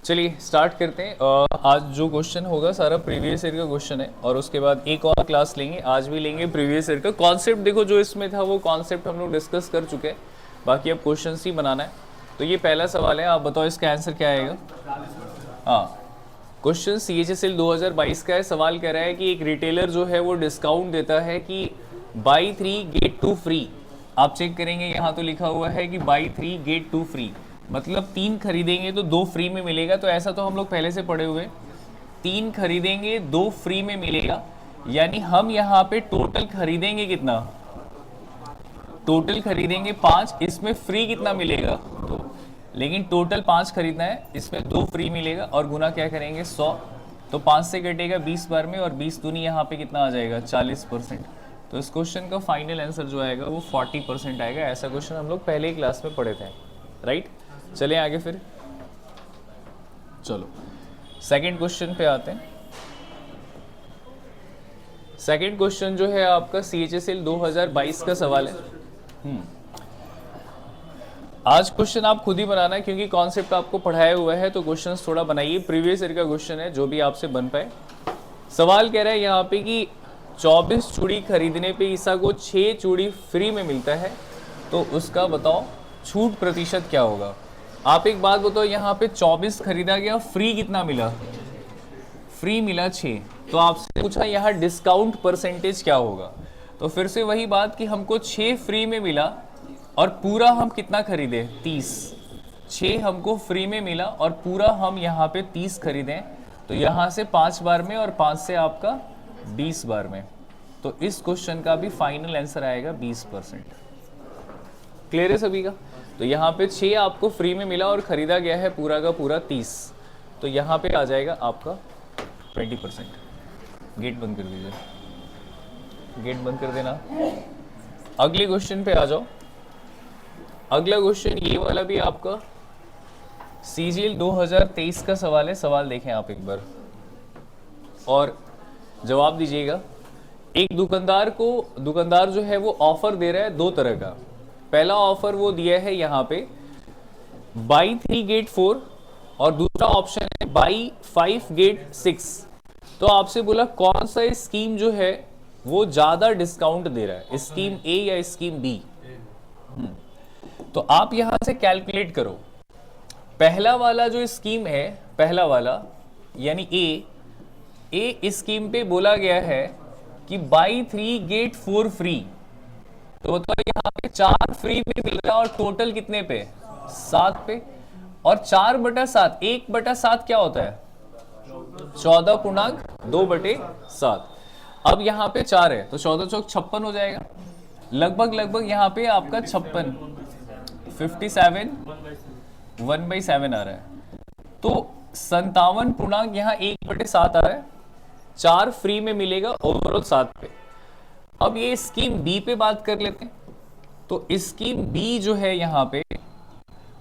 चलिए स्टार्ट करते हैं। आज जो क्वेश्चन होगा सारा प्रीवियस ईयर का क्वेश्चन है और उसके बाद एक और क्लास लेंगे। आज भी लेंगे प्रीवियस ईयर का कॉन्सेप्ट। देखो जो इसमें था वो कॉन्सेप्ट हम लोग डिस्कस कर चुके हैं, बाकी अब क्वेश्चन ही बनाना है। तो ये पहला सवाल है, आप बताओ इसका आंसर क्या आएगा। हाँ, क्वेश्चन CHSL 2022 का है। सवाल कह रहा है कि एक रिटेलर जो है वो डिस्काउंट देता है कि बाई 3 गेट 2 फ्री। आप चेक करेंगे यहाँ तो लिखा हुआ है कि बाई 3 गेट 2 फ्री, मतलब 3 खरीदेंगे तो 2 फ्री में मिलेगा। तो ऐसा तो हम लोग पहले से पढ़े हुए, 3 खरीदेंगे 2 फ्री में मिलेगा, यानी हम यहाँ पे टोटल खरीदेंगे कितना, टोटल खरीदेंगे 5, इसमें फ्री कितना मिलेगा 2, लेकिन टोटल 5 खरीदना है, इसमें 2 फ्री मिलेगा और गुना क्या करेंगे 100। तो 5 से कटेगा 20 बार में और 20 दूनी यहाँ पे कितना आ जाएगा 40%। तो इस क्वेश्चन का फाइनल आंसर जो आएगा वो 40% आएगा। ऐसा क्वेश्चन हम लोग पहले ही क्लास में पढ़े थे, राइट। चलिए आगे फिर, चलो सेकंड क्वेश्चन पे आते हैं। सेकंड क्वेश्चन जो है आपका CHSL 2022 का सवाल है। आज क्वेश्चन आप खुद ही बनाना है क्योंकि कॉन्सेप्ट आपको पढ़ाया हुआ है, तो क्वेश्चंस थोड़ा बनाइए। प्रीवियस ईयर का क्वेश्चन है, जो भी आपसे बन पाए। सवाल कह रहा है यहाँ पे कि 24 चूड़ी खरीदने पे ईसा को 6 चूड़ी फ्री में मिलता है, तो उसका बताओ छूट प्रतिशत क्या होगा। आप एक बात बताओ, यहाँ पे 24 खरीदा गया, फ्री कितना मिला, फ्री मिला 6। तो आपसे पूछा यहाँ डिस्काउंट परसेंटेज क्या होगा। तो फिर से वही बात कि हमको 6 फ्री में मिला और पूरा हम कितना खरीदे 30। 6 हमको फ्री में मिला और पूरा हम यहाँ पे 30 खरीदें, तो यहाँ से 5 बार में और 5 से आपका 20 बार में। तो इस क्वेश्चन का भी फाइनल आंसर आएगा 20%। क्लियर है सभी का। तो यहाँ पे 6 आपको फ्री में मिला और खरीदा गया है पूरा का पूरा 30, तो यहाँ पे आ जाएगा आपका 20%। गेट बंद कर दीजिए, गेट बंद कर देना। अगले क्वेश्चन पे आ जाओ। अगला क्वेश्चन ये वाला भी आपका CGL 2023 का सवाल है। सवाल देखें आप एक बार और जवाब दीजिएगा। एक दुकानदार जो है वो ऑफर दे रहा है 2 तरह का। पहला ऑफर वो दिया है यहाँ पे बाई 3 गेट 4 और दूसरा ऑप्शन है बाई 5 गेट 6। तो आपसे बोला कौन सा स्कीम जो है वो ज्यादा डिस्काउंट दे रहा है, स्कीम A या स्कीम B। तो आप यहां से कैलकुलेट करो। पहला वाला जो स्कीम है, पहला वाला यानी ए स्कीम पे बोला गया है कि बाई 3 गेट 4 फ्री। तो बताओ यहाँ पे 4 फ्री में मिल रहा है और टोटल कितने पे 7 पे, और 4/7, 1/7 क्या होता है 14.2/7। अब यहाँ पे 4 है तो 14 चौक 56 हो जाएगा, लगभग यहाँ पे आपका 56 57 1/7 आ रहा है। तो 57 पूर्णांक यहाँ 1/7 आ रहा है। 4 फ्री में मिलेगा ओवरऑल 7 पे। अब ये स्कीम बी पे बात कर लेते हैं। तो स्कीम बी जो है यहाँ पे,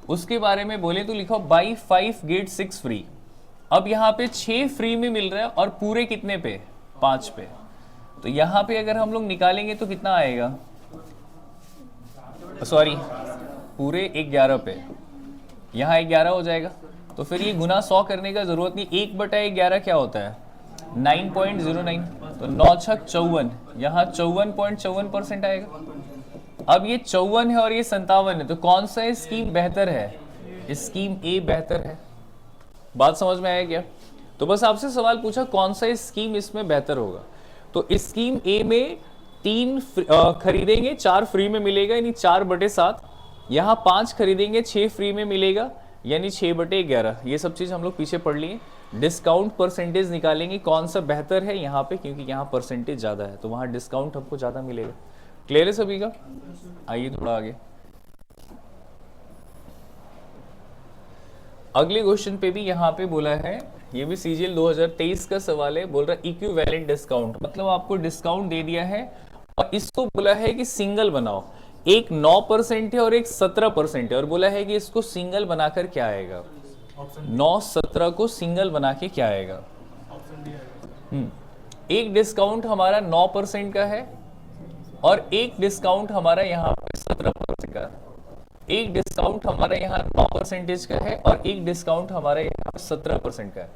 उसके बारे में बोले तो लिखो बाई 5 गेट 6 फ्री। अब यहाँ पे 6 फ्री में मिल रहा है और पूरे कितने पे 5 पे। तो यहाँ पे अगर हम लोग निकालेंगे तो कितना आएगा, सॉरी पूरे 11 पे, यहाँ 11 हो जाएगा। तो फिर ये गुना 100 करने का जरूरत नहीं, 1/11 क्या होता है 9.09। तो 9 छक 54, यहाँ 54.54% आएगा। अब ये 54 है और ये 57 है, तो कौन सा स्कीम बेहतर है, स्कीम ए बेहतर है। बात समझ में आया क्या। तो बस आपसे सवाल पूछा कौन सा स्कीम इसमें बेहतर होगा। तो स्कीम ए में 3 खरीदेंगे 4 फ्री में मिलेगा यानी 4/7, यहाँ 5 खरीदेंगे 6 फ्री में मिलेगा यानी 6/11। ये सब चीज हम लोग पीछे पढ़ लिए। डिस्काउंट परसेंटेज निकालेंगे कौन सा बेहतर है यहाँ पे, क्योंकि यहाँ परसेंटेज ज्यादा है तो वहां डिस्काउंट हमको ज्यादा मिलेगा। क्लियर है सभी का। आइए थोड़ा आगे, अगले क्वेश्चन पे भी यहाँ पे बोला है, ये भी CGL 2023 का सवाल है। बोल रहा है इक्विवेलेंट डिस्काउंट, मतलब आपको डिस्काउंट दे दिया है और इसको बोला है कि सिंगल बनाओ। एक 9% है और एक 17% है, और बोला है कि इसको सिंगल बनाकर क्या आएगा, 9-17 को सिंगल बना के क्या आएगा। एक डिस्काउंट हमारा 9% का है और एक डिस्काउंट हमारा यहाँ पे 17% का। एक डिस्काउंट हमारे यहाँ 9% का है और एक डिस्काउंट हमारे यहाँ 17% का है।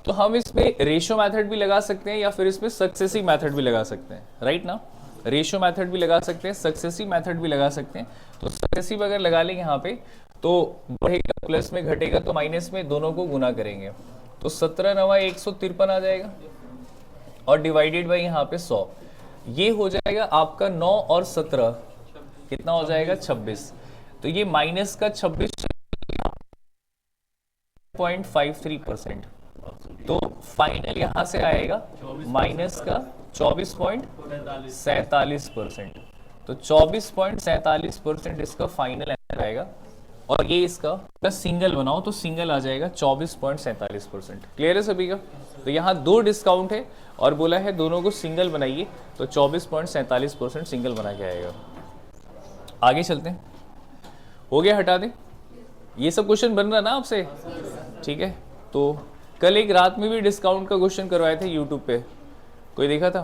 तो हम इसमें रेशियो मेथड भी लगा सकते हैं या फिर इसमें सक्सेसिव मेथड भी लगा सकते हैं, राइट ना। रेशियो मेथड भी लगा सकते हैं, सक्सेसिव मेथड भी लगा सकते हैं। तो सक्सेसिव अगर लगा लेंगे यहाँ पे तो बढ़ेगा प्लस में, घटेगा तो माइनस में, दोनों को गुना करेंगे तो 17 नवा 153 आ जाएगा और डिवाइडेड बाई यहाँ पे 100, ये हो जाएगा आपका 9 और 17 कितना हो जाएगा 26। तो ये माइनस का 26.53%। तो फाइनल यहां से आएगा माइनस का 24.47%। तो 24.47% इसका फाइनल आंसर आएगा और ये इसका सिंगल बनाओ तो सिंगल आ जाएगा 24.47%। क्लियर है सभी का। तो यहाँ दो डिस्काउंट है और बोला है दोनों को सिंगल बनाइए तो 24.47% सिंगल बना के आएगा। आगे चलते हैं, हो गया, हटा दें। ये सब क्वेश्चन बन रहा ना आपसे, ठीक है। तो कल एक रात में भी डिस्काउंट का क्वेश्चन करवाए थे यूट्यूब पे, कोई देखा था?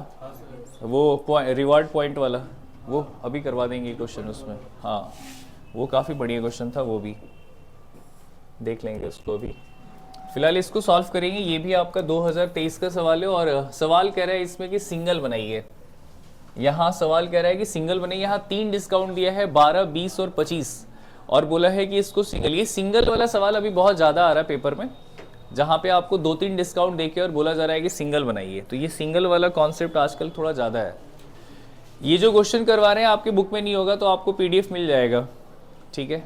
वो रिवार्ड पॉइंट वाला, वो अभी करवा देंगे क्वेश्चन उसमें। हाँ, वो काफ़ी बढ़िया क्वेश्चन था, वो भी देख लेंगे उसको भी। फिलहाल इसको सॉल्व करेंगे। ये भी आपका 2023 का सवाल है और सवाल कह रहा है इसमें कि सिंगल बनाइए। यहाँ सवाल कह रहा है कि सिंगल बनाइए। यहाँ 3 डिस्काउंट दिया है 12, 20 और 25 और बोला है कि इसको सिंगल। ये सिंगल वाला सवाल अभी बहुत ज़्यादा आ रहा है पेपर में, जहाँ पे आपको 2-3 डिस्काउंट देके और बोला जा रहा है कि सिंगल बनाइए। तो ये सिंगल वाला कॉन्सेप्ट आजकल थोड़ा ज़्यादा है। ये जो क्वेश्चन करवा रहे हैं आपके बुक में नहीं होगा तो आपको PDF मिल जाएगा, ठीक है,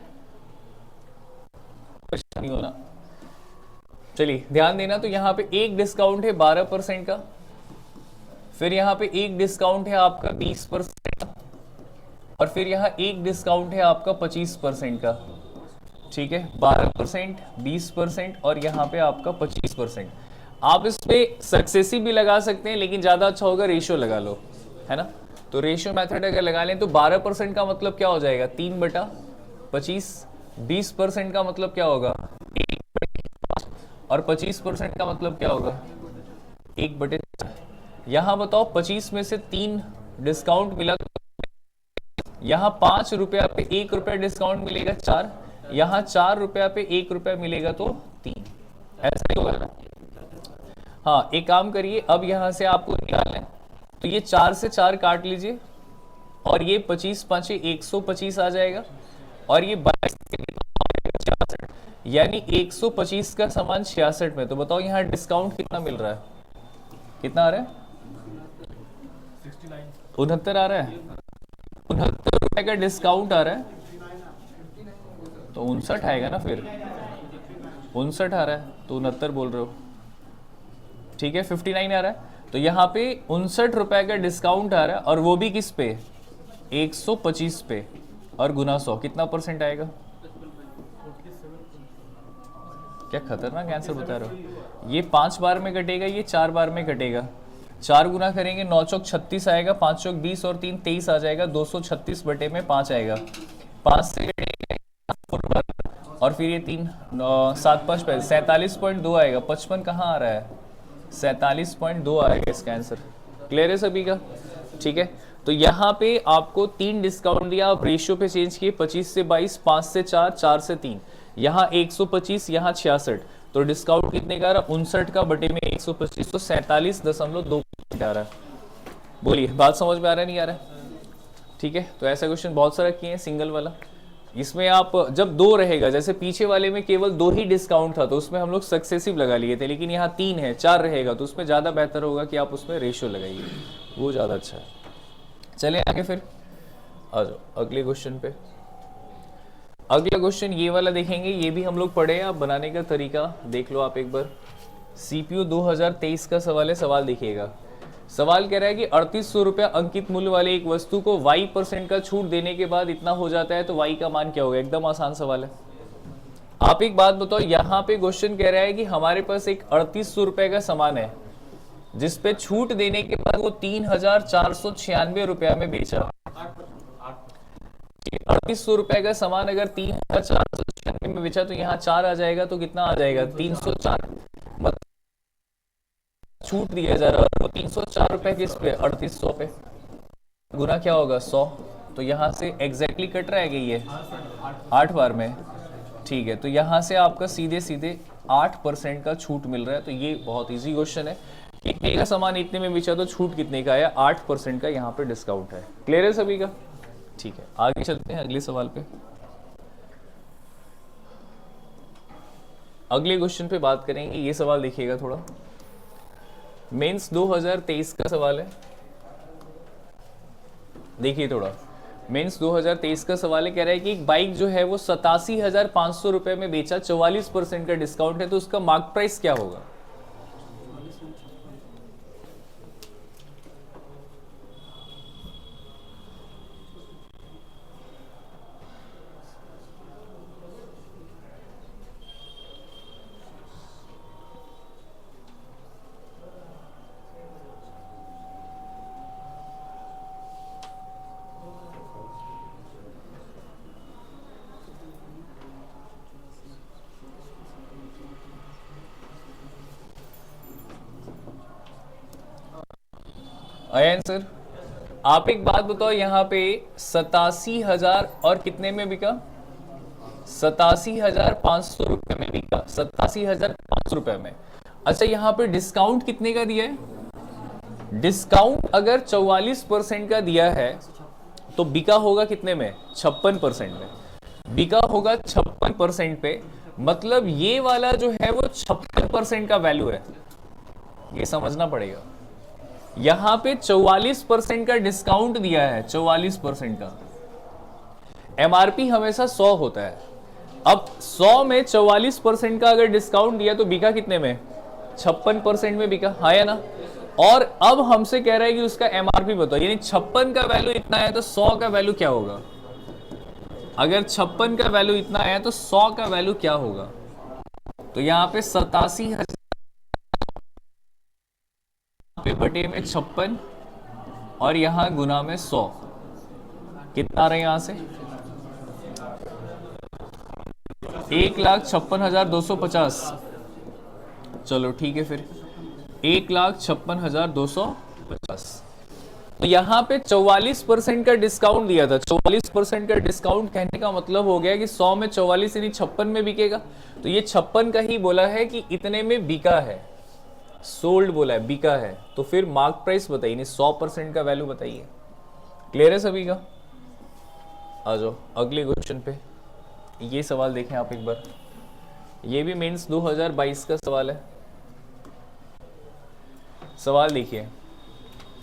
नहीं होना। चलिए ध्यान देना। तो यहाँ पे एक डिस्काउंट है 12% का, फिर यहाँ पे एक डिस्काउंट है आपका 20% का और फिर यहाँ एक डिस्काउंट है आपका 25% का, ठीक है। 12%, 20% और यहाँ पे आपका 25%। आप इस पे सक्सेसिव भी लगा सकते हैं लेकिन ज़्यादा अच्छा होगा रेशियो लगा लो, है ना। तो रेशियो मेथड अगर लगा लें तो 12% का मतलब क्या हो जाएगा 3/25, 20% का मतलब क्या होगा 1/5 और 25% का मतलब क्या होगा 1/4। यहाँ बताओ 25 में से 3 डिस्काउंट मिला तो यहाँ 5 रुपया पे 1 रुपया डिस्काउंट मिलेगा 4, यहाँ 4 रुपया पे 1 रुपया मिलेगा तो 3, ऐसा ही होगा ना। हाँ, एक काम करिए, अब यहाँ से आपको निकालना है तो ये 4 से 4 काट लीजिए और ये 25 5 125 आ जाएगा और ये 22 66, यानी 125 का सामान 66 में। तो बताओ यहाँ डिस्काउंट कितना मिल रहा है, कितना आ रहा है 69 आ रहा है, 69 रुपए का डिस्काउंट आ रहा है तो 59 आएगा ना, फिर 59 आ रहा है तो 69 बोल रहे हो, ठीक है। 59 आ रहा है तो यहाँ पे 59 रुपए का डिस्काउंट आ रहा है और वो भी किस पे 125 पे और गुना 100 कितना % आएगा। क्या खतरनाक आंसर बता रहे हो। ये 5 बार में कटेगा, ये 4 बार में कटेगा। 4 गुना करेंगे 9 चौक 36 आएगा, 5 चौक 20 और 3 23 आ जाएगा, 236 बटे में 5 आएगा। 5 से कटेगा और फिर ये 3 7 5 47.2 आएगा। 55 कहाँ आ रहा है 47.2 आएगा इसका आंसर। क्लियर है सभी का, ठीक है। तो यहाँ पे आपको 3 डिस्काउंट दिया, आप रेशियो पे चेंज किए 25 से 22, 5 से 4, 4 से 3, यहाँ 125, यहाँ 66, तो डिस्काउंट कितने का आ रहा है 59 का बटे में 125, तो 47.2 आ रहा है। बोलिए बात समझ में आ रहा है नहीं आ रहा है, ठीक है। तो ऐसा क्वेश्चन बहुत सारा किए हैं सिंगल वाला। इसमें आप जब 2 रहेगा, जैसे पीछे वाले में केवल 2 ही डिस्काउंट था तो उसमें हम लोग सक्सेसिव लगा लिए थे, लेकिन यहाँ 3 है 4 रहेगा तो उसमें ज़्यादा बेहतर होगा कि आप उसमें रेशियो लगाइए, वो ज़्यादा अच्छा है। चलिए आगे फिर आ जाओ अगले क्वेश्चन पे। अगला क्वेश्चन ये वाला देखेंगे, ये भी हम लोग पढ़े हैं, आप बनाने का तरीका देख लो आप एक बार। CPU 2023 का सवाल है। सवाल देखिएगा, सवाल कह रहा है कि 3800 रुपया अंकित मूल्य वाले एक वस्तु को y% का छूट देने के बाद इतना हो जाता है तो y का मान क्या होगा। एकदम आसान सवाल है। आप एक बात बताओ, यहाँ पे क्वेश्चन कह रहा है कि हमारे पास एक 3800 रुपए का सामान है जिसपे छूट देने के बाद वो 3496 रुपया में बेचा। 3800 रुपए का सामान अगर 3496 में बेचा तो यहाँ 4 आ जाएगा तो कितना आ जाएगा 304, मतलब छूट दिया जा रहा है। वो 304 रुपए किस पे 3800 पे, गुना क्या होगा 100, तो यहाँ से एग्जैक्टली कट रहा है कि ये 8 बार में, ठीक है। तो यहाँ से आपका सीधे सीधे 8% का छूट मिल रहा है। तो ये बहुत इजी क्वेश्चन है, इतने का सामान इतने में बेचा तो छूट कितने का आया, 8% का यहाँ पे डिस्काउंट है। क्लियर है सभी का? ठीक है, आगे चलते हैं अगले सवाल पे। अगले क्वेश्चन पे बात करेंगे। ये सवाल देखिएगा थोड़ा, मेंस 2023 का सवाल है। देखिए थोड़ा, मेंस 2023 का सवाल है। कह रहा है कि एक बाइक जो है वो 87,500 रुपए में बेचा, 44% का डिस्काउंट है, तो उसका मार्क प्राइस क्या होगा? अयन सर, आप एक बात बताओ, यहाँ पे 87,000 और कितने में बिका? 87,500 रुपए में बिका, 87,500 रुपए में। अच्छा, यहाँ पे डिस्काउंट कितने का दिया है? डिस्काउंट अगर 44% का दिया है तो बिका होगा कितने में? 56% में बिका होगा, 56% पे। मतलब ये वाला जो है वो 56% का वैल्यू है, ये समझना पड़ेगा। यहां पे 44% का डिस्काउंट दिया है, 44% का। एमआरपी हमेशा 100 होता है। अब 100 में 44% का अगर डिस्काउंट दिया तो बिका कितने में? 56% में बिका, हाँ या ना? और अब हमसे कह रहा है कि उसका एमआरपी बताओ, यानी 56 का वैल्यू इतना है तो 100 का वैल्यू क्या होगा? अगर 56 का वैल्यू इतना है तो 100 का वैल्यू क्या होगा? तो यहाँ पे 87,000 बटे में 56 और यहां गुना में 100, कितना आ रहा है यहां से? 1,56,250। चलो ठीक है, फिर 1,56,250। तो यहाँ पे 44% का डिस्काउंट दिया था। 44% का डिस्काउंट कहने का मतलब हो गया कि 100 में 44 यानी 56 में बिकेगा। तो ये 56 का ही बोला है कि इतने में बिका है, सोल्ड बोला है, बिका है। तो फिर मार्क प्राइस बताइए, नहीं 100% का वैल्यू बताइए। क्लियर है सभी का? आ जाओ अगले क्वेश्चन पे। ये सवाल देखें आप एक बार, ये भी मेंस 2022 का सवाल है। सवाल देखिए,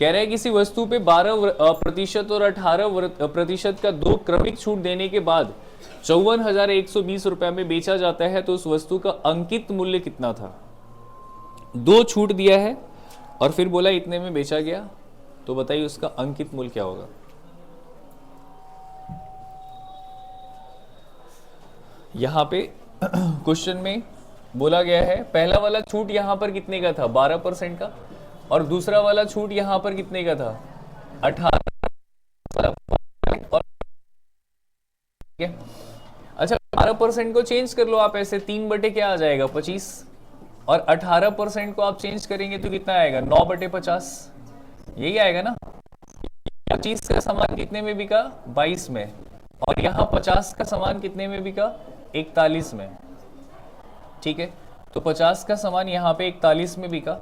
कह रहे हैं किसी वस्तु पे 12% और 18% का दो क्रमिक छूट देने के बाद 54,120 रुपए में बेचा जाता है, तो उस वस्तु का अंकित मूल्य कितना था? दो छूट दिया है और फिर बोला इतने में बेचा गया, तो बताइए उसका अंकित मूल्य क्या होगा? यहां पे क्वेश्चन में बोला गया है, पहला वाला छूट यहां पर कितने का था? 12% का। और दूसरा वाला छूट यहां पर कितने का था? 18। और अच्छा, 12% को चेंज कर लो आप ऐसे, 3 बटे क्या आ जाएगा? 25। और 18% को आप चेंज करेंगे तो कितना आएगा? 9 बटे 50, यही आएगा ना। 25 का सामान कितने में बिका? 22 में। और यहाँ 50 का सामान कितने में बिका? 41 में। ठीक है, तो 50 का सामान यहाँ पे 41 में बिका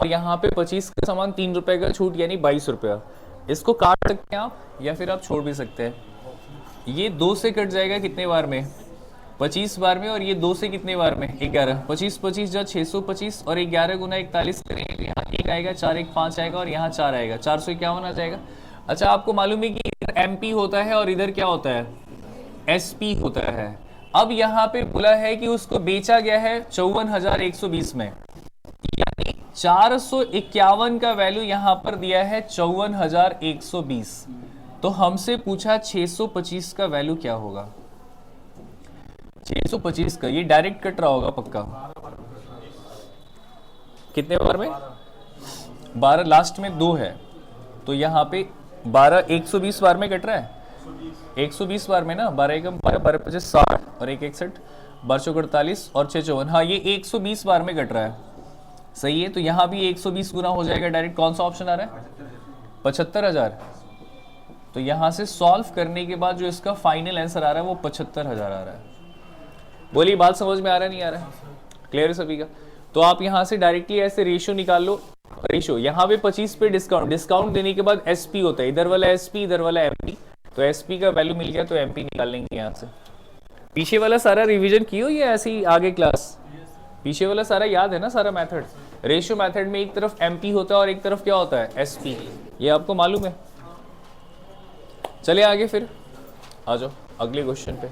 और यहाँ पे 25 का सामान 3 रुपए का छूट यानी 22 रुपया। इसको काट सकते हैं आप या फिर आप छोड़ भी सकते हैं। ये 2 से कट जाएगा कितने बार में? 25 बार में। और ये 2 से कितने बार में? 11। 25 25 जा 625 और 11 गुना 41 करेंगे, यहाँ 1 आएगा, 4 1 5 आएगा और यहाँ 4 आएगा, 451 आ जाएगा। अच्छा, आपको मालूम है कि इधर एमपी होता है और इधर क्या होता है? एसपी होता है। अब यहाँ पे बोला है कि उसको बेचा गया है 54,120 में, यानी 451 का वैल्यू यहाँ पर दिया है 54,120। तो हमसे पूछा 625 का वैल्यू क्या होगा? 625 का ये डायरेक्ट कट रहा होगा पक्का। कितने बार में? 12, लास्ट में 2 है तो यहाँ पे 12 120 बार में कट रहा है। 120 बार में ना, 12 एकम 12 12 25 60 और 1 61 12 48 और 6 54। हाँ, ये 120 बार में कट रहा है, सही है। तो यहाँ भी 120 गुना हो जाएगा डायरेक्ट। कौन सा ऑप्शन आ रहा है? 75,000। तो यहां से सॉल्व करने के बाद जो इसका फाइनल आंसर आ रहा है वो 75,000 आ रहा है। बोलिए बात समझ में आ रहा है नहीं आ रहा है? क्लियर है सभी का? तो आप यहां से डायरेक्टली ऐसे रेशियो निकाल लो। रेशियो यहाँ पे 25 पे डिस्काउंट देने के बाद एसपी होता है, इधर वाला एसपी इधर वाला एमपी, तो एसपी का वैल्यू मिल गया तो एमपी निकाल लेंगे यहाँ से। पीछे वाला सारा रिवीजन कियो या ऐसे ही आगे क्लास? पीछे वाला सारा याद है ना सारा मेथड? रेशियो मेथड में एक तरफ एमपी होता है और एक तरफ क्या होता है? एसपी। ये आपको मालूम है? चलिए आगे फिर आ जाओ अगले क्वेश्चन पे।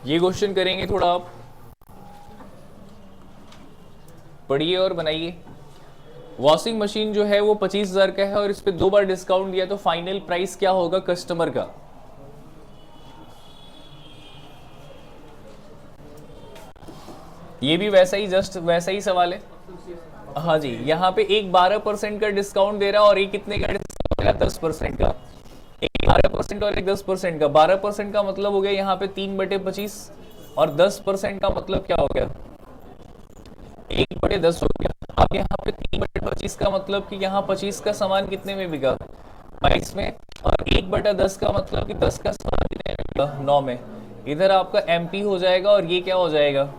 ये क्वेश्चन करेंगे, थोड़ा आप पढ़िए और बनाइए। वॉशिंग मशीन जो है वो 25,000 का है और इस पे 2 बार डिस्काउंट दिया तो फाइनल प्राइस क्या होगा कस्टमर का? ये भी वैसा ही, जस्ट वैसा ही सवाल है। हाँ जी, यहाँ पे एक 12% का डिस्काउंट दे रहा है और एक कितने का डिस्काउंट दे रहा है? 10% का। एक 12% और एक 10% का। 12% का मतलब हो गया यहाँ पे 3/25 और 10% का मतलब क्या हो गया? 1/10 हो गया। अब यहाँ पे 3/25 का मतलब कि यहाँ 25 का सामान कितने में बिका? 22 में। और 1/10 का मतलब कि 10 का सामान कितने में बिका? 9 में। इधर आपका एमपी हो जाएगा और ये क्या हो जाएगा?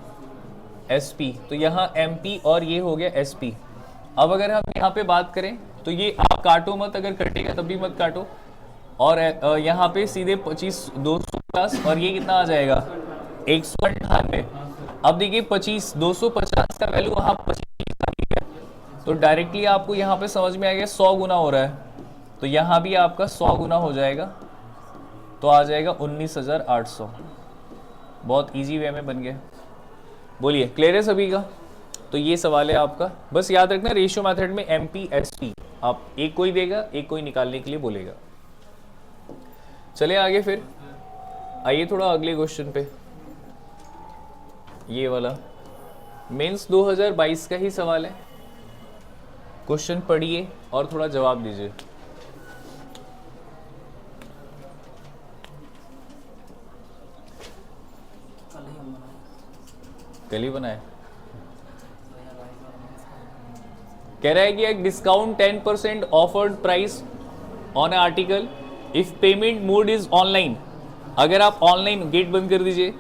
एसपी। तो यहाँ एमपी और ये हो गया एसपी। अब अगर हम यहाँ पे बात करें तो ये आप काटो मत, अगर कटेगा तब भी मत काटो। और यहाँ पे सीधे 25 250 और ये कितना आ जाएगा? 198। अब देखिए 25 250 का वैल्यू वहाँ 25 आ गया, तो डायरेक्टली आपको यहाँ पे समझ में आ गया 100 गुना हो रहा है, तो यहाँ भी आपका 100 गुना हो जाएगा, तो आ जाएगा 19,800। बहुत इजी वे में बन गया। बोलिए क्लियर है सभी का? तो ये सवाल है आपका। बस याद रखना रेशियो मेथड में एमपी एसपी, आप एक कोई देगा एक कोई निकालने के लिए बोलेगा। चलिए आगे फिर आइए थोड़ा अगले क्वेश्चन पे। ये वाला मेंस 2022 का ही सवाल है। क्वेश्चन पढ़िए और थोड़ा जवाब दीजिए। कल ही बनाए। कह रहा है कि एक discount 10% offered price on A article if payment mode is online. अगर आप ऑनलाइन, गेट बंद कर दीजिए,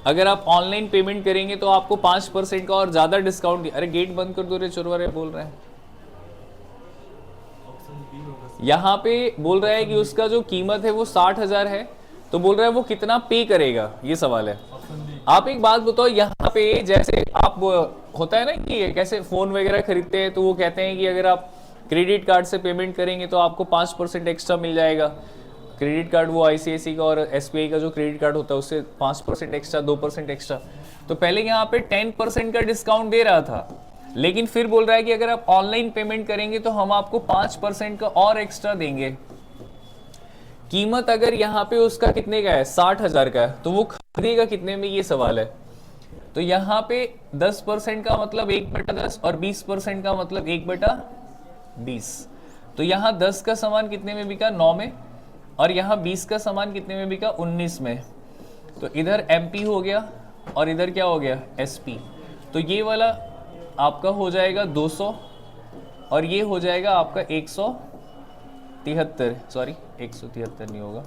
अगर आप ऑनलाइन पेमेंट करेंगे तो आपको 5% का और ज्यादा डिस्काउंट। अरे गेट बंद कर दो रे, चोरवारे बोल रहे हैं। यहाँ पे बोल रहा है कि उसका जो कीमत है वो 60,000 है, तो बोल रहा है वो कितना पे करेगा, ये सवाल है। आप एक बात बताओ, यहाँ पे जैसे आप होता है ना कि कैसे फोन वगैरह खरीदते हैं तो वो कहते हैं कि अगर आप क्रेडिट कार्ड से पेमेंट करेंगे तो आपको 5% एक्स्ट्रा मिल जाएगा। क्रेडिट कार्ड वो आईसीआईसी का और एसबीआई का जो क्रेडिट कार्ड होता है उससे 5% एक्स्ट्रा, 2% एक्स्ट्रा। तो पहले यहाँ पे 10% का डिस्काउंट दे रहा था, लेकिन फिर बोल रहा है कि अगर आप ऑनलाइन पेमेंट करेंगे तो हम आपको 5% का और एक्स्ट्रा देंगे। कीमत अगर यहाँ पे उसका कितने का है? 60,000 का है, तो वो खरीदेगा कितने में, ये सवाल है। तो यहाँ पे 10% का मतलब 1/10 और 20% का मतलब 1/20। तो यहाँ 10 का सामान कितने में बिका? 9 में। और यहाँ 20 का सामान कितने में बिका? 19 में। तो इधर एमपी हो गया और इधर क्या हो गया? एसपी। तो ये वाला आपका हो जाएगा 200 और ये हो जाएगा आपका 173, सॉरी 173 नहीं होगा,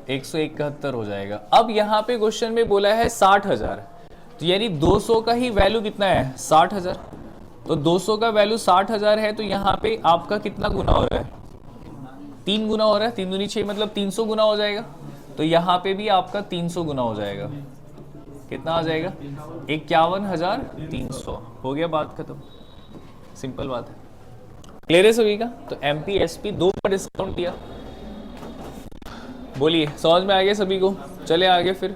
171 हो जाएगा। अब यहाँ पे क्वेश्चन में बोला है 60,000, तो यानी 200 का ही वैल्यू कितना है? 60,000। तो 200 का वैल्यू 60,000 है, तो यहाँ पे आपका कितना गुना हो रहा है? 3 गुना हो रहा है। 3 दूनी 6 मतलब 300 गुना हो जाएगा। तो यहाँ पे भी आपका 300 गुना हो जाएगा। कितना आ जाएगा? 51,300। हो गया, बात खत्म। सिंपल बात है। क्लियर है सभी का? तो एमपी एसपी 2 पर डिस्काउंट दिया। बोलिए समझ में आ गया सभी को? चले आगे फिर।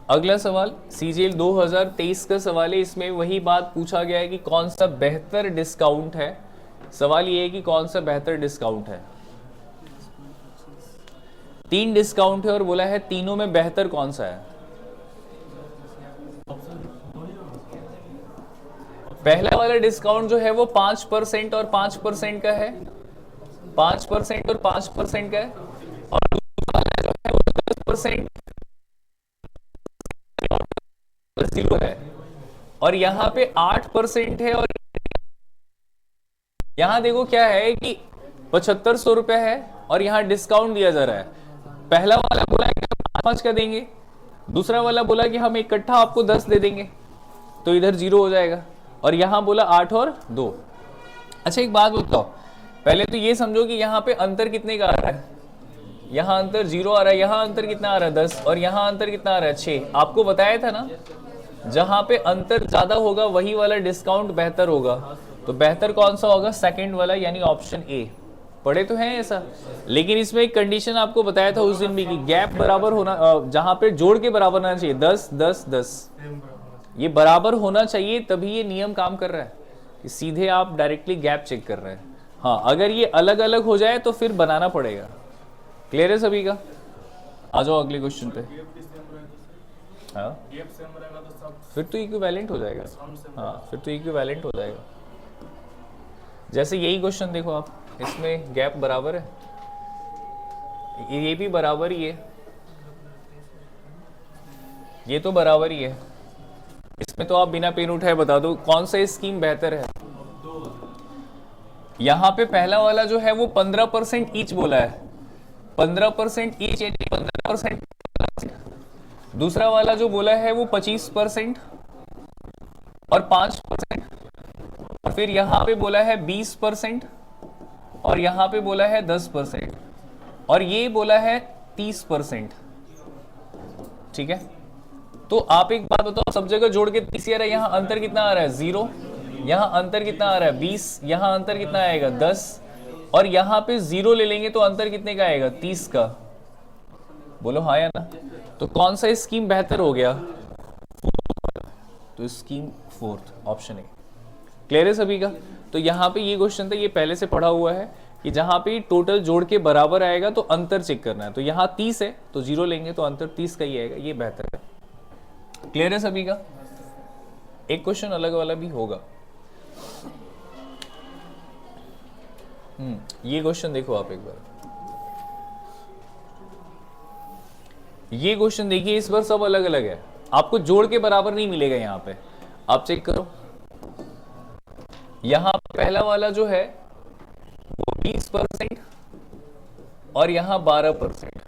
अगला सवाल सीजीएल 2023 का सवाल है। इसमें वही बात पूछा गया है कि कौन सा बेहतर डिस्काउंट है। सवाल ये है कि कौन सा बेहतर डिस्काउंट है। 3 डिस्काउंट है और बोला है तीनों में बेहतर कौन सा है। पहला वाला डिस्काउंट जो है वो 5% और 5% का है, 5% और 5% का है। और दूसरा वाला जो है वो 10% 0 है और यहाँ पे 8% है, और यहाँ देखो क्या है कि 7500 रुपए है और यहाँ डिस्काउंट दिया जा रहा है। पहला वाला बोला है कि हम 5 का देंगे, दूसरा वाला बोला कि हम इकट्ठा आपको 10 दे देंगे, तो इधर 0 हो जाएगा, और यहाँ बोला 8 और 2। अच्छा एक बात बताओ, पहले तो ये समझो कि यहाँ पे अंतर कितने का आ रहा है, यहाँ अंतर 0 आ रहा है, यहाँ अंतर कितना आ रहा है 10, और यहाँ अंतर कितना आ रहा है 6। आपको बताया था ना, जहां पे अंतर ज्यादा होगा वही वाला डिस्काउंट बेहतर होगा, तो बेहतर कौन सा होगा, सेकंड वाला, यानी ऑप्शन ए। पढ़े तो हैं ऐसा, लेकिन इसमें एक कंडीशन आपको बताया था उस दिन भी कि गैप बराबर होना, जहां पे जोड़ के बराबर होना चाहिए, 10 10 10 ये बराबर होना चाहिए, तभी ये नियम काम कर रहा है कि सीधे आप डायरेक्टली गैप चेक कर रहे हैं। हाँ, अगर ये अलग अलग हो जाए तो फिर बनाना पड़ेगा। क्लियर है सभी का? आ जाओ अगले क्वेश्चन पे। हाँ, फिर तो इक्विवेलेंट हो जाएगा। हाँ, फिर तो इक्विवेलेंट हो जाएगा। जैसे यही क्वेश्चन देखो आप, इसमें गैप बराबर है, ये भी बराबर ही है, ये तो बराबर ही है। इसमें तो आप बिना पेन उठाए बता दो कौन सा स्कीम बेहतर है। यहाँ पे पहला वाला जो है वो 15% ईच बोला है, 15% ईच यानी 15%। दूसरा वाला जो बोला है वो 25% और 5%, और फिर यहाँ पे बोला है 20% और यहाँ पे बोला है 10%, और ये बोला है 30%। ठीक है, तो आप एक बात बताओ, सब जगह जोड़ के 30 आ रहा है, यहाँ अंतर कितना आ रहा है 0, यहाँ अंतर कितना आ रहा है 20, यहाँ अंतर कितना आएगा 10, और यहाँ पे 0 ले लेंगे तो अंतर कितने का आएगा 30 का। बोलो हाँ या ना? तो कौन सा स्कीम बेहतर हो गया? तो scheme fourth, option A. Clear है सभी का? तो यहाँ पे ये क्वेश्चन था, ये पहले से पढ़ा हुआ है कि जहां पे टोटल जोड़ के बराबर आएगा तो अंतर चेक करना है, तो यहाँ 30 है तो 0 लेंगे तो अंतर 30 का ही आएगा, ये बेहतर है। क्लियर है सभी का? एक क्वेश्चन अलग वाला भी होगा। ये क्वेश्चन देखो आप एक बार, ये क्वेश्चन देखिए, इस बार सब अलग अलग है, आपको जोड़ के बराबर नहीं मिलेगा। यहाँ पे आप चेक करो, यहाँ पहला वाला जो है वो 20% और यहाँ 12%,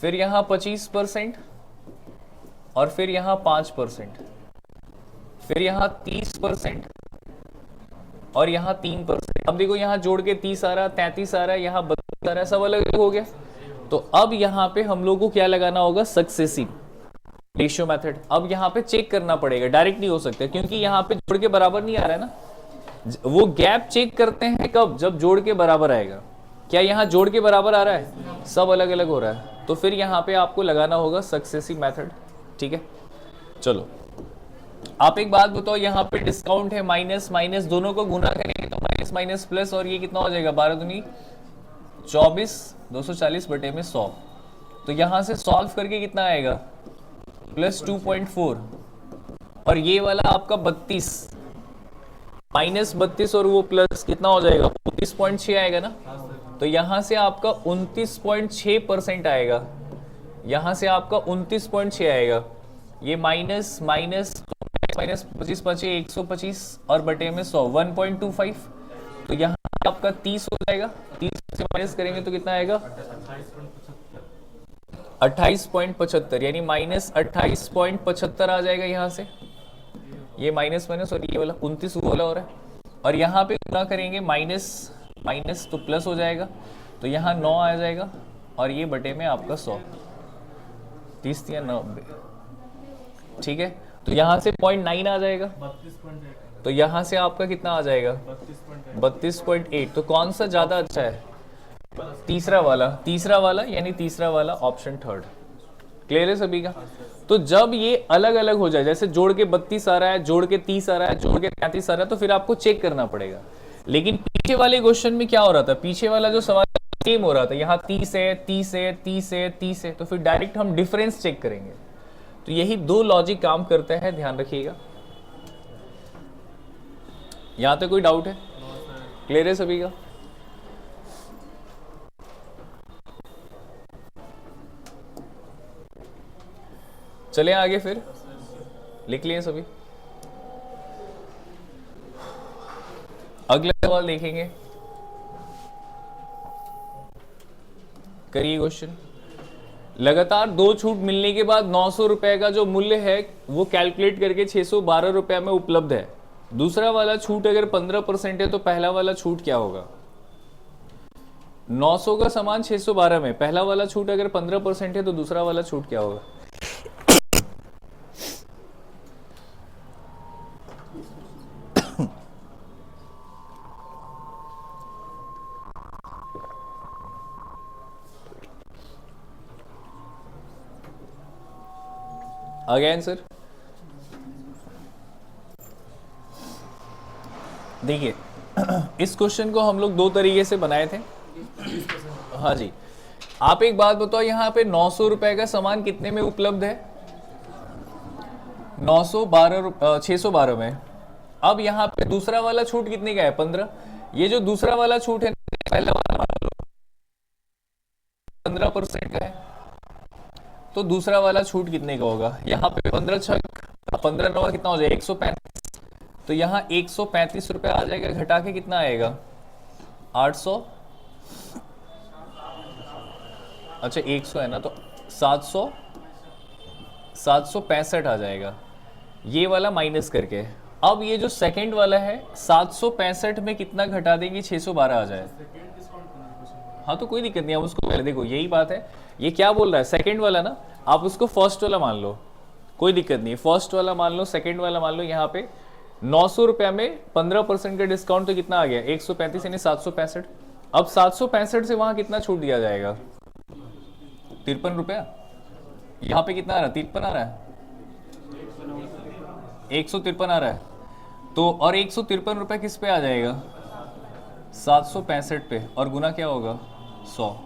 फिर यहाँ 25% और फिर यहाँ 5%, फिर यहाँ 30% और यहाँ 3%। अब देखो यहाँ जोड़ के 30 आ रहा, 33 आ रहा है, यहाँ 32 आ रहा है, सब अलग अलग हो गया। तो अब यहाँ पे हम लोग को क्या लगाना होगा, सक्सेसिव रेशियो मेथड। अब यहाँ पे चेक करना पड़ेगा, डायरेक्ट नहीं हो सकता क्योंकि यहाँ पे जोड़ के बराबर नहीं आ रहा है ना। वो गैप चेक करते हैं कब, जब जोड़ के बराबर आएगा। क्या यहाँ जोड़ के बराबर आ रहा है? सब अलग अलग हो रहा है, तो फिर यहाँ पे आपको लगाना होगा सक्सेसिव मेथड। ठीक है, चलो आप एक बात बताओ, यहाँ पे डिस्काउंट है, माइनस माइनस दोनों को गुना करेंगे तो माइनस माइनस प्लस, और ये कितना हो जाएगा 12 दूनी 24, 240 बटे में 100। तो यहाँ से सॉल्व करके कितना आएगा प्लस 2.4, और ये वाला आपका 32 माइनस 32 और वो प्लस कितना हो जाएगा 29.6 आएगा ना। तो यहाँ से आपका 29.6% आएगा, यहाँ से आपका 29.6 आएगा। ये माइनस माइनस माइनस 25 25 125 और बटे में 100 1.25, तो यहाँ आपका 30 हो जाएगा। 30 से माइनस करेंगे तो कितना आएगा 28.75, यानी माइनस 28.75 आ जाएगा यहाँ से। ये माइनस माइनस और ये वाला 29 वाला हो रहा है, और यहाँ पे गुना करेंगे माइनस माइनस तो प्लस हो जाएगा, तो यहाँ 9 आ जाएगा, और ये बटे में आपका 100, 30 या 90। ठीक है, तो यहाँ से 0.9 आ जाएगा, तो यहाँ से आपका कितना आ जाएगा 32.8। तो कौन सा ज्यादा अच्छा है? तीसरा वाला, तीसरा वाला यानी तीसरा वाला, ऑप्शन थर्ड। क्लियर है सभी का? तो जब ये अलग अलग हो जाए, जैसे जोड़ के 32 आ रहा है, जोड़ के 30 आ रहा है, जोड़ के 33 आ रहा है, तो फिर आपको चेक करना पड़ेगा। लेकिन पीछे वाले क्वेश्चन में क्या हो रहा था, पीछे वाला जो सवाल सेम हो रहा था, यहाँ 30 है 30 है 30 है 30 है, तो फिर डायरेक्ट हम डिफरेंस चेक करेंगे। तो यही दो लॉजिक काम करते हैं, ध्यान रखिएगा। यहां तक कोई डाउट है? क्लियर है सभी का? चले आगे फिर। लिख लिए सभी? अगला सवाल देखेंगे, करिए क्वेश्चन। लगातार 2 छूट मिलने के बाद 900 रुपए का जो मूल्य है वो कैलकुलेट करके 612 रुपए में उपलब्ध है। दूसरा वाला छूट अगर 15% है तो पहला वाला छूट क्या होगा? 900 का सामान 612 में, पहला वाला छूट अगर 15% है तो दूसरा वाला छूट क्या होगा? आगे आंसर देखिए। इस क्वेश्चन को हम लोग 2 तरीके से बनाए थे। हाँ जी, आप एक बात बताओ, यहाँ पे 900 रुपए का सामान कितने में उपलब्ध है? 612 में। अब यहाँ पे दूसरा वाला छूट कितने का है? 15। ये जो दूसरा वाला छूट है, पहला वाला 15% का है, तो दूसरा वाला छूट कितने का होगा? यहाँ पे 15 9 कितना हो जाएगा? 135। तो यहाँ 135 रुपए आ जाएगा, घटा के कितना आएगा? 800। अच्छा 100 है ना, तो 765 आ जाएगा, ये वाला माइनस करके। अब ये जो सेकंड वाला है 765 में कितना घटा देंगे? 612 आ जाए। हाँ तो कोई दिक्कत नहीं, हम उसको पहले देखो, यही बात है। ये क्या बोल रहा है? सेकंड वाला ना, आप उसको फर्स्ट वाला मान लो, कोई दिक्कत नहीं, फर्स्ट वाला मान लो, सेकंड वाला मान लो। यहाँ पे 900 रुपया में 15% का डिस्काउंट तो कितना आ गया? 135 यानी 765। अब 765 से वहां कितना छूट दिया जाएगा? 53 रुपया। यहाँ पे कितना आ रहा है? 53 आ रहा है, 153 आ रहा है। तो और 153 रुपये किस पे आ जाएगा? 765 पे, और गुना क्या होगा? 100।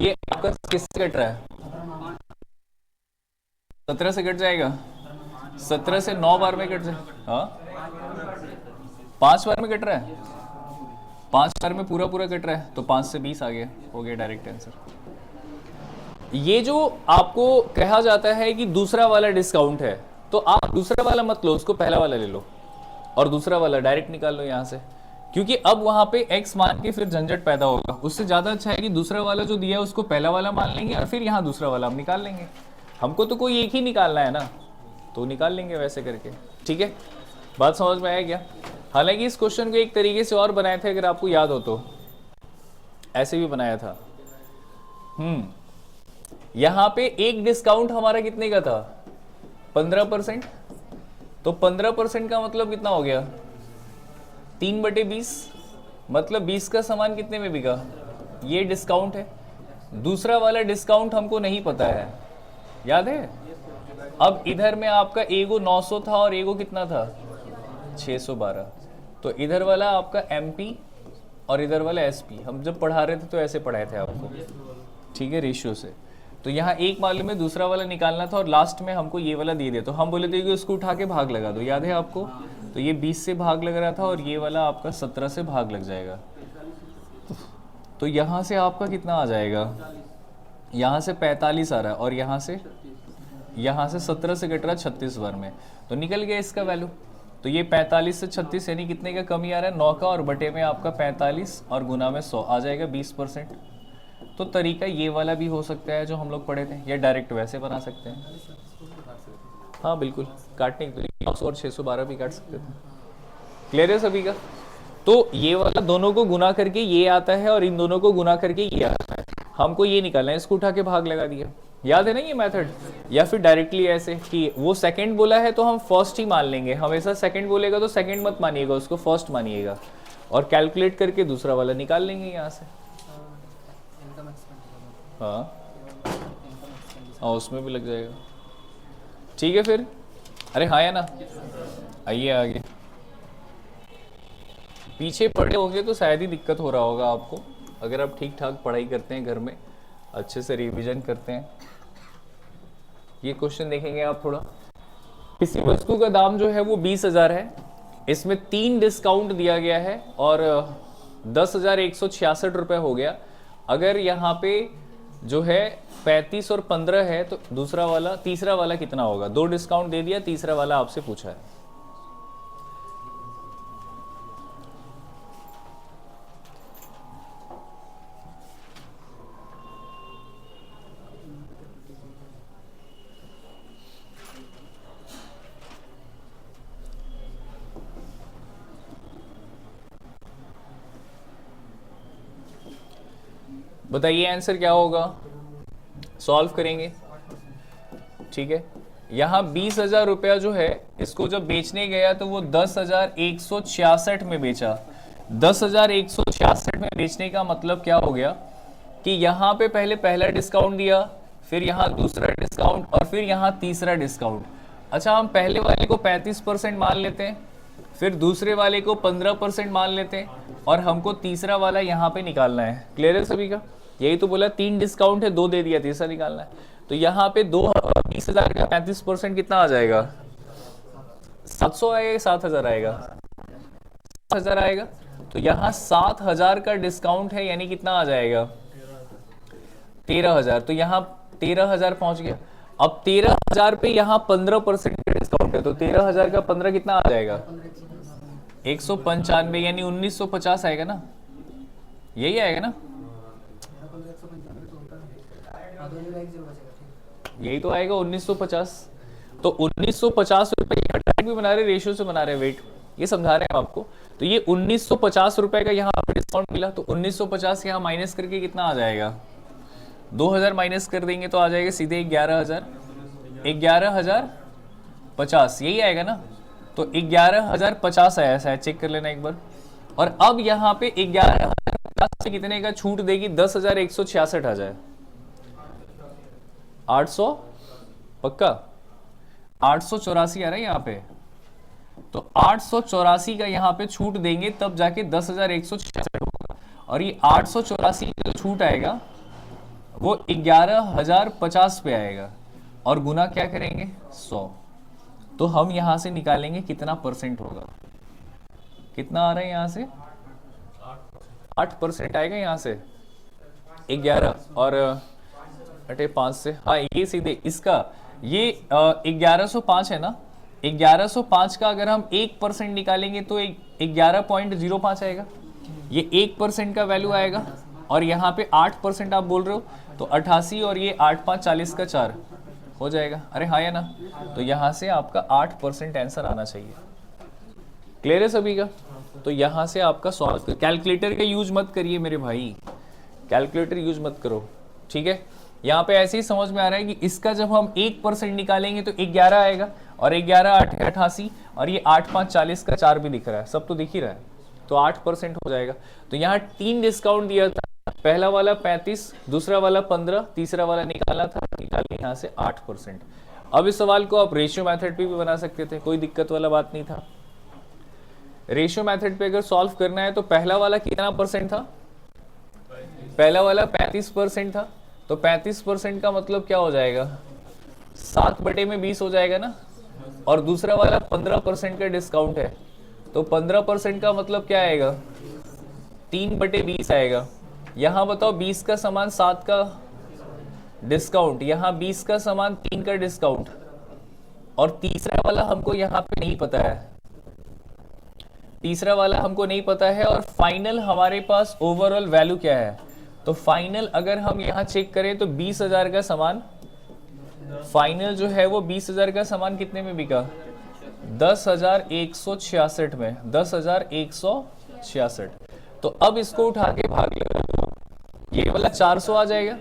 ये आपका किससे कट रहा है? 17 से कट जाएगा। 17 से 9 बार में कट जाए। हाँ 5 बार में कट रहा है, 5 बार में पूरा कट रहा है, तो 5 से 20 आ गया, हो गया डायरेक्ट आंसर। ये जो आपको कहा जाता है कि दूसरा वाला डिस्काउंट है, तो आप दूसरा वाला मत लो, उसको पहला वाला ले लो और दूसरा वाला डायरेक्ट निकाल लो यहाँ से, क्योंकि अब वहां पे x मान के फिर झंझट पैदा होगा। उससे ज्यादा अच्छा है कि दूसरा वाला जो दिया है उसको पहला वाला मान लेंगे और फिर यहाँ दूसरा वाला हम निकाल लेंगे। हमको तो कोई एक ही निकालना है ना, तो निकाल लेंगे वैसे करके। ठीक है, बात समझ में आया क्या? हालांकि इस क्वेश्चन को एक तरीके से और बनाए थे, अगर आपको याद हो तो ऐसे भी बनाया था। यहाँ पे एक डिस्काउंट हमारा कितने का था? 15%। तो 15% का मतलब कितना हो गया? 3/20, मतलब 20 का सामान कितने में बिका? ये डिस्काउंट है। दूसरा वाला डिस्काउंट हमको नहीं पता है, याद है? अब इधर में आपका एगो 900 था और एगो कितना था? 612। तो इधर वाला आपका MP और इधर वाला SP। हम जब पढ़ा रहे थे तो ऐसे पढ़ाए थे आपको, ठीक है, रेशियो से। तो यहाँ एक मालूम है, दूसरा वाला निकालना था और लास्ट में हमको ये वाला दे दिया, तो हम बोले थे कि उसको उठा के भाग लगा दो, याद है आपको? तो ये 20 से भाग लग रहा था और ये वाला आपका 17 से भाग लग जाएगा। तो यहाँ से आपका कितना आ जाएगा? यहाँ से 45 आ रहा है और यहाँ से 17 से कट रहा है 36 बार में, तो निकल गया इसका वैल्यू। तो ये 45 से 36 यानी कितने का कमी आ रहा है? 9 का, और बटे में आपका 45 और गुना में 100 आ जाएगा 20%। तो तरीका ये वाला भी हो सकता है जो हम लोग पढ़े थे, या डायरेक्ट वैसे बना सकते हैं। हाँ बिल्कुल, काटने के लिए 900 और 612 भी काट सकते थे। क्लियर है सभी का? तो ये वाला दोनों को गुना करके ये आता है और इन दोनों को गुना करके ये आता है। हमको ये निकालना है, इसको उठा के भाग लगा दिया, याद है ना ये मेथड? या फिर डायरेक्टली ऐसे कि वो सेकंड बोला है तो हम फर्स्ट ही मान लेंगे। हमेशा सेकंड बोलेगा तो सेकंड मत मानिएगा, उसको फर्स्ट मानिएगा और कैलकुलेट करके दूसरा वाला निकाल लेंगे यहाँ से। हाँ उसमें भी लग जाएगा। ठीक है फिर, अरे हाँ या ना? आइए आगे। पीछे पढ़े होंगे तो शायद ही दिक्कत हो रहा होगा आपको, अगर आप ठीक ठाक पढ़ाई करते हैं घर में, अच्छे से रिवीजन करते हैं। ये क्वेश्चन देखेंगे आप थोड़ा। किसी वस्तु का दाम जो है वो 20,000 है, इसमें 3 डिस्काउंट दिया गया है और 10,166 रुपये हो गया। अगर यहाँ पे जो है 35 और 15 है तो दूसरा वाला तीसरा वाला कितना होगा? 2 डिस्काउंट दे दिया, तीसरा वाला आपसे पूछा है। बताइए आंसर क्या होगा? सॉल्व करेंगे, ठीक है। यहाँ 20,000 रुपया जो है इसको जब बेचने गया तो वो 10,166 में बेचा। 10,166 में बेचने का मतलब क्या हो गया कि यहाँ पे पहले पहला डिस्काउंट दिया, फिर यहाँ दूसरा डिस्काउंट और फिर यहाँ तीसरा डिस्काउंट। अच्छा, हम पहले वाले को 35% मान लेते हैं, फिर दूसरे वाले को 15% मान लेते हैं और हमको तीसरा वाला यहाँ पे निकालना है। क्लियर है सभी का? यही तो बोला, 3 डिस्काउंट है, 2 दे दिया, तीसरा निकालना है। तो यहाँ पे 20,000 का 35% कितना आ जाएगा? 700 आएगा, 7,000 आएगा, 7,000 आएगा। तो यहाँ 7,000 का डिस्काउंट है, यानी कितना आ जाएगा? 13,000। तो यहाँ 13,000 पहुंच गया। अब 13,000 पे यहाँ 15% का डिस्काउंट है, तो 13,000 का 15 कितना आ जाएगा? 195, यानी 1950 आएगा ना? यही आएगा ना? यही तो आएगा 1950। तो 1950 रुपए डायरेक्ट भी बना रहे, रेशियो से बना रहे, वेट ये समझा रहे हैं आपको। तो ये 1950 रुपए का यहाँ पे डिस्काउंट मिला, तो 1950 यहाँ माइनस करके कितना आ जाएगा? 2,000 माइनस कर देंगे तो आ जाएगा सीधे 11,000, 11,050, यही आएगा ना? तो 11,050 आया, शायद चेक कर लेना एक बार। और अब यहाँ पे 11,050 से कितने का छूट देगी? 10,166 आ जाए, 800 पक्का, 884 आ रहा है यहाँ पे। तो 884 का यहाँ पे छूट देंगे तब जाके 10,166 होगा। और ये 884 का जो छूट आएगा वो 11,050 पे आएगा और गुना क्या करेंगे? 100। तो हम यहां से निकालेंगे कितना परसेंट होगा। कितना आ रहा है यहाँ से? 8% आएगा यहाँ से। 11 और 5 से, हाँ ये सीधे इसका ये 1105 है ना? 1105 का अगर हम 1% निकालेंगे तो 11.05 आएगा। ये 1% का वैल्यू आएगा। और यहाँ पे 8% आप बोल रहे हो तो 88 और ये 8 5 40 का 4 हो जाएगा। अरे हाँ या ना? तो यहाँ से आपका 8% आंसर आना चाहिए। क्लियर है सभी का? तो यहाँ से आपका सॉल्व, कैलकुलेटर का यूज मत करिए मेरे भाई, कैलकुलेटर यूज मत करो, ठीक है। यहाँ पे ऐसे ही समझ में आ रहा है कि इसका जब हम 1% निकालेंगे तो 11 आएगा और 11 8 88 और ये 8 5 40 का 4 भी दिख रहा है, सब तो दिख ही रहा है, तो 8% हो जाएगा। तो यहाँ 3 डिस्काउंट दिया था, पहला वाला 35, दूसरा वाला 15, तीसरा वाला निकाला था, निकाले यहाँ से 8%। अब इस सवाल को आप रेशियो मेथड पे भी बना सकते थे, कोई दिक्कत वाला बात नहीं था। रेशियो मेथड पे अगर सॉल्व करना है तो पहला वाला कितना परसेंट था? पहला वाला 35% था, तो 35% का मतलब क्या हो जाएगा? 7/20 हो जाएगा ना। और दूसरा वाला 15% का डिस्काउंट है, तो 15% का मतलब क्या आएगा? 3/20 आएगा। यहाँ बताओ 20 का समान 7 का डिस्काउंट, यहाँ 20 का समान 3 का डिस्काउंट, और तीसरा वाला हमको यहाँ पे नहीं पता है, तीसरा वाला हमको नहीं पता है। और फाइनल हमारे पास ओवरऑल वैल्यू क्या है? तो फाइनल अगर हम यहाँ चेक करें तो 20,000 का सामान, फाइनल जो है वो 20,000 का सामान कितने में बिका? 10,166 में, 10,166। तो अब इसको उठा के भाग लगा तो ये वाला 400 आ जाएगा,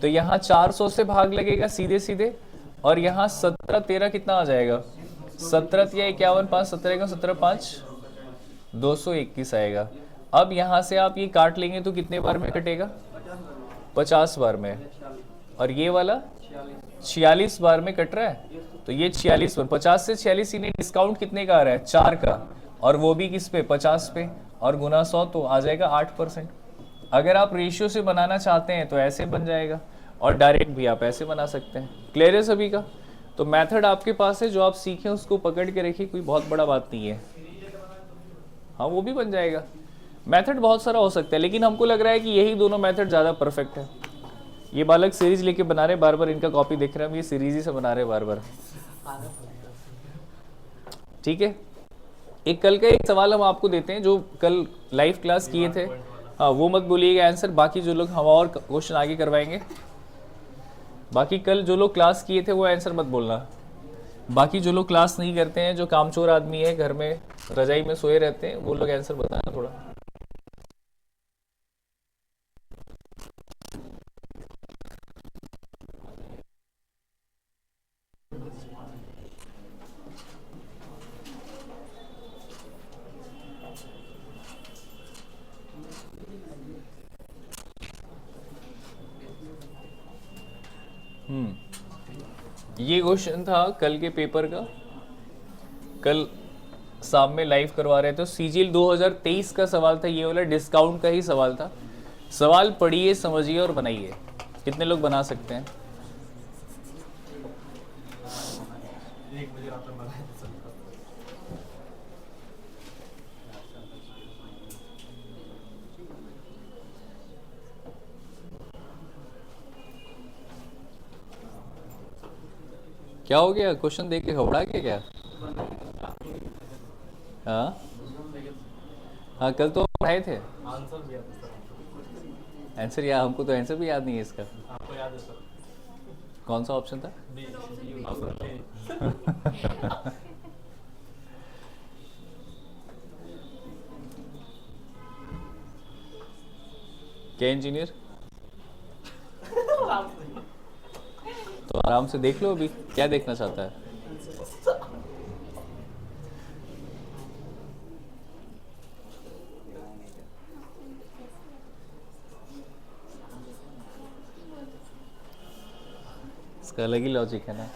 तो यहाँ 400 से भाग लगेगा सीधे सीधे, और यहाँ 17 13 कितना आ जाएगा? 17 या 51 5 17 का 17 5 221 आएगा। अब यहाँ से आप ये काट लेंगे तो कितने बार में कटेगा? 50 बार में, और ये वाला 46 बार में कट रहा है, तो ये 46 बार, 50 से 46 इन्हें डिस्काउंट कितने का आ रहा है? 4 का, और वो भी किस पे? 50 पे, और गुना 100 तो आ जाएगा 8%। अगर आप रेशियो से बनाना चाहते हैं तो ऐसे बन जाएगा, और डायरेक्ट भी आप ऐसे बना सकते हैं। क्लियर है सभी का? तो मेथड आपके पास है, जो आप सीखें उसको पकड़ के रखिए, कोई बहुत बड़ा बात नहीं है। हाँ वो भी बन जाएगा। मेथड बहुत सारा हो सकता है, लेकिन हमको लग रहा है कि यही दोनों मेथड ज़्यादा परफेक्ट है। ये बालक सीरीज लेके बना रहे, बार बार इनका कॉपी देख रहे हैं हम, ये सीरीज ही से बना रहे बार बार। ठीक है, एक कल का एक सवाल हम आपको देते हैं जो कल लाइव क्लास किए थे, हाँ वो मत बोलिएगा आंसर, बाकी जो लोग हम और क्वेश्चन आगे करवाएंगे। बाकी कल जो लोग क्लास किए थे वो आंसर मत बोलना, बाकी जो लोग क्लास नहीं करते हैं, जो कामचोर आदमी है, घर में रजाई में सोए रहते हैं, वो लोग आंसर बताना थोड़ा। ये क्वेश्चन था कल के पेपर का, कल शाम में लाइव करवा रहे थे। सीजीएल 2023 का सवाल था, ये वाला डिस्काउंट का ही सवाल था। सवाल पढ़िए, समझिए और बनाइए। कितने लोग बना सकते हैं? क्या हो गया, क्वेश्चन देख के घबरा के क्या? हाँ हाँ, कल तो पढ़ाए थे आंसर, याद हमको तो आंसर भी याद नहीं है इसका। आपको याद है सर? कौन सा ऑप्शन था? क्या इंजीनियर? तो आराम से देख लो, अभी क्या देखना चाहता है? इसका अलग ही लॉजिक है ना।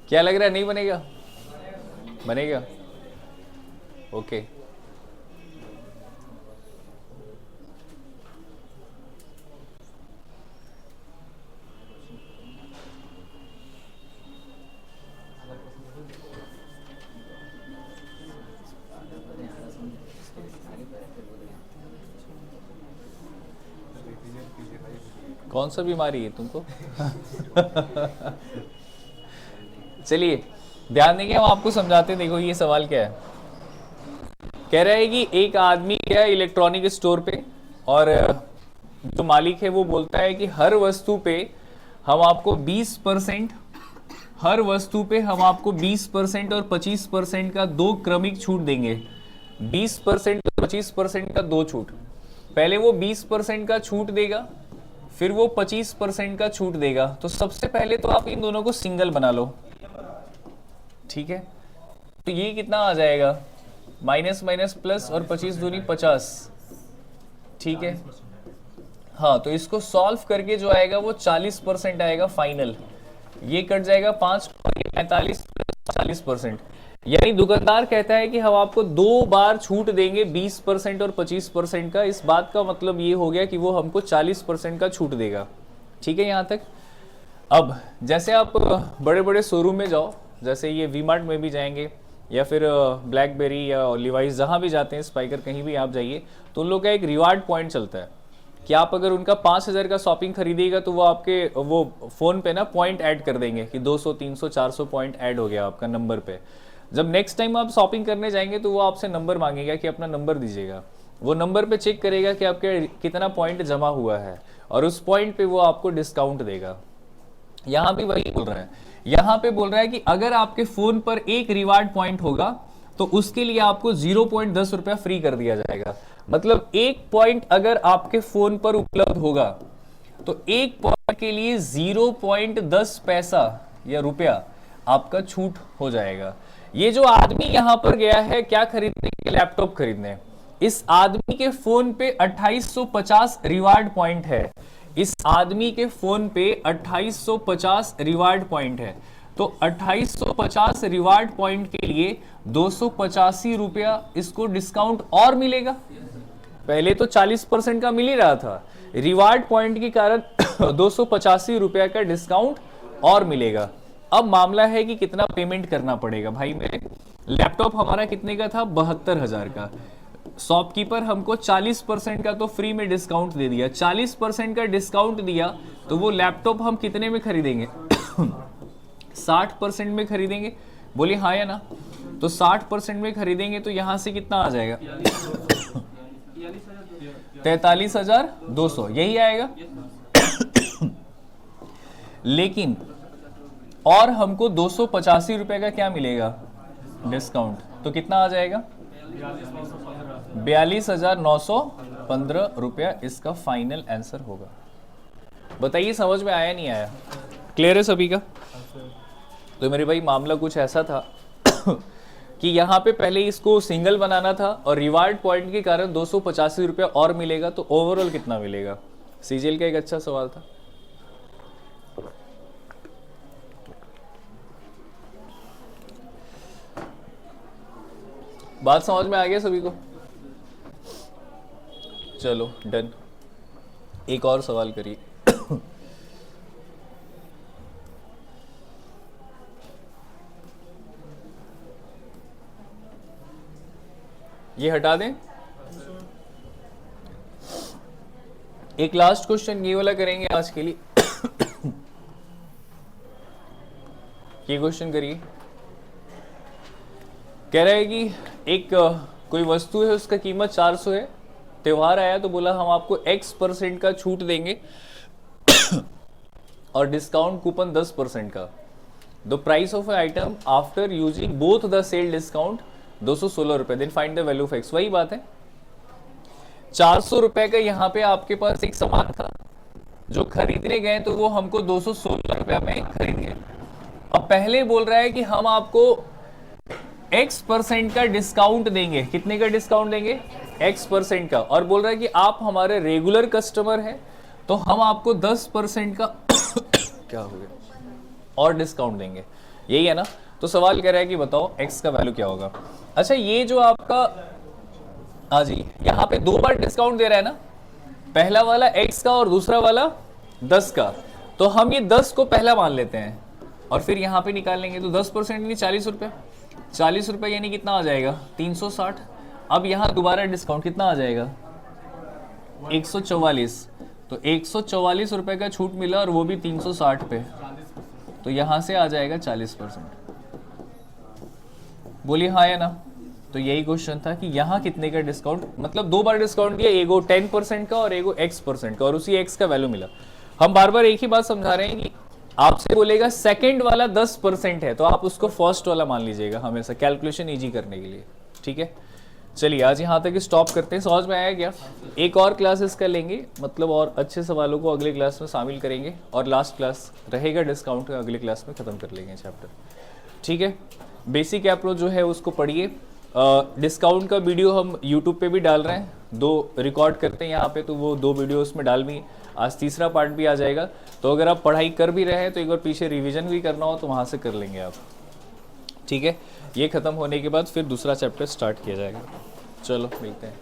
क्या लग रहा है, नहीं बनेगा? बनेगा, ओके। कौन सा बीमारी है तुमको? चलिए ध्यान देंगे, हम आपको समझाते हैं। देखो ये सवाल क्या है, कह रहा है कि एक आदमी गया इलेक्ट्रॉनिक स्टोर पे, और जो मालिक है वो बोलता है कि हर वस्तु पे हम आपको 20%, हर वस्तु पे हम आपको 20% और 25% का दो क्रमिक छूट देंगे। 20% और 25% का दो छूट। पहले वो 20% का छूट देगा, फिर वो 25% का छूट देगा। तो सबसे पहले तो आप इन दोनों को सिंगल बना लो, ठीक है? तो ये कितना आ जाएगा, माइनस माइनस प्लस, और 25 दूनी 50, ठीक है? हाँ, तो इसको सॉल्व करके जो आएगा वो 40% आएगा फाइनल। ये कट जाएगा 5, 45 40%। यानी दुकानदार कहता है कि हम आपको दो बार छूट देंगे 20% और 25% का। इस बात का मतलब ये हो गया कि वो हमको 40% का छूट देगा। ठीक है यहाँ तक? अब जैसे आप बड़े बड़े शोरूम में जाओ, जैसे ये वी मार्ट में भी जाएंगे, या फिर ब्लैकबेरी या लिवाइस, जहाँ भी जाते हैं, स्पाइकर, कहीं भी आप जाइए, तो उन लोग का एक रिवार्ड पॉइंट चलता है कि आप अगर उनका 5000 का शॉपिंग खरीदिएगा तो वो आपके वो फ़ोन पे ना पॉइंट ऐड कर देंगे कि 200 300 400 पॉइंट ऐड हो गया आपका नंबर पे। जब नेक्स्ट टाइम आप शॉपिंग करने जाएंगे तो वो आपसे नंबर मांगेगा कि अपना नंबर दीजिएगा। वो नंबर पे चेक करेगा कि आपके कितना पॉइंट जमा हुआ है, और उस पॉइंट पे वो आपको डिस्काउंट देगा। यहाँ भी वही बोल रहा है, यहाँ पे बोल रहा है कि अगर आपके फ़ोन पर एक रिवार्ड पॉइंट होगा तो उसके लिए आपको 0.10 रुपया फ्री कर दिया जाएगा। मतलब एक पॉइंट अगर आपके फ़ोन पर उपलब्ध होगा तो एक पॉइंट के लिए 0.10 पैसा या रुपया आपका छूट हो जाएगा। ये जो आदमी यहां पर गया है क्या खरीदने के, लैपटॉप खरीदने, इस आदमी के फोन पे 2850 रिवार्ड पॉइंट है। इस आदमी के फोन पे 2850 रिवार्ड पॉइंट है। तो 2850 रिवार्ड पॉइंट के लिए 285 रुपया इसको डिस्काउंट और मिलेगा। पहले तो 40% का मिल ही रहा था, रिवार्ड पॉइंट के कारण 285 रुपया का डिस्काउंट और मिलेगा। अब मामला है कि कितना पेमेंट करना पड़ेगा। भाई मेरे लैपटॉप हमारा कितने का था, 72,000 का। शॉपकीपर हमको 40% का तो फ्री में डिस्काउंट दे दिया, 40% का डिस्काउंट दिया तो वो लैपटॉप हम कितने में खरीदेंगे? 60% में खरीदेंगे, बोलिए हाँ या ना? तो 60% में खरीदेंगे तो यहां से कितना आ जाएगा? 43,200, यही आएगा। लेकिन और हमको 285 रुपए का क्या मिलेगा? डिस्काउंट। तो कितना आ जाएगा? 42,915 रुपया इसका फाइनल आंसर होगा। बताइए समझ में आया नहीं आया? क्लियर है सभी का? तो मेरे भाई मामला कुछ ऐसा था कि यहाँ पे पहले इसको सिंगल बनाना था और रिवार्ड पॉइंट के कारण 285 रुपया और मिलेगा, तो ओवरऑल कितना मिलेगा? सीजीएल का एक अच्छा सवाल था। बात समझ में आ गया सभी को? चलो डन, एक और सवाल करिए। ये हटा दें। एक लास्ट क्वेश्चन ये वाला करेंगे आज के लिए। ये क्वेश्चन करिए। कह रहा है कि एक कोई वस्तु है, उसका कीमत 400 है, त्योहार आया तो बोला हम आपको X% का छूट देंगे और डिस्काउंट कूपन 10% का। The price of item after using both the sale discount 216 रुपए, then find the value of X। वही बात है, 400 रुपए का यहाँ पे आपके पास एक सामान था जो खरीदने गए तो वो हमको 216 रुपए में खरीद गए। अब पहले बोल रहा है कि हम आपको X% का डिस्काउंट देंगे। कितने का डिस्काउंट देंगे? X% का। और बोल रहा है कि आप हमारे रेगुलर कस्टमर हैं तो हम आपको 10% का क्या हो गया और डिस्काउंट देंगे। यही है ना? तो सवाल कह रहा है कि बताओ X का वैल्यू क्या होगा। अच्छा, ये जो आपका हाँ जी, यहाँ पे 2 बार डिस्काउंट दे रहा है ना, पहला वाला X का और दूसरा वाला 10 का। तो हम ये 10 को पहला मान लेते हैं और फिर यहाँ पे निकाल लेंगे। तो 10% यानी 40 रुपये, 40 रुपये यानी कितना आ जाएगा? 360। अब यहाँ दोबारा डिस्काउंट कितना आ जाएगा? 144। तो 144 रुपये का छूट मिला और वो भी 360 पे, तो यहाँ से आ जाएगा 40%। बोलिए हाँ या ना? तो यही क्वेश्चन था कि यहाँ कितने का डिस्काउंट, मतलब 2 बार डिस्काउंट दिया, एगो 10% का और एगो X% का, और उसी X का वैल्यू मिला। हम बार बार एक ही बात समझा रहे हैं कि आपसे बोलेगा सेकंड वाला 10% है तो आप उसको फर्स्ट वाला मान लीजिएगा हमेशा, कैलकुलेशन इजी करने के लिए। ठीक है, चलिए आज यहाँ तक स्टॉप करते हैं। समझ में आया क्या? एक और क्लास इसका लेंगे, मतलब और अच्छे सवालों को अगले क्लास में शामिल करेंगे, और लास्ट क्लास रहेगा डिस्काउंट का, अगले क्लास में खत्म कर लेंगे चैप्टर। ठीक है, बेसिक अप्रोच जो है उसको पढ़िए। डिस्काउंट का वीडियो हम यूट्यूब पे भी डाल रहे हैं, 2 रिकॉर्ड करते हैं यहाँ पे, तो वो 2 वीडियो उसमें डाल भी, आज तीसरा पार्ट भी आ जाएगा। तो अगर आप पढ़ाई कर भी रहे हैं तो एक बार पीछे रिवीजन भी करना हो तो वहाँ से कर लेंगे आप। ठीक है, ये खत्म होने के बाद फिर दूसरा चैप्टर स्टार्ट किया जाएगा। चलो मिलते हैं।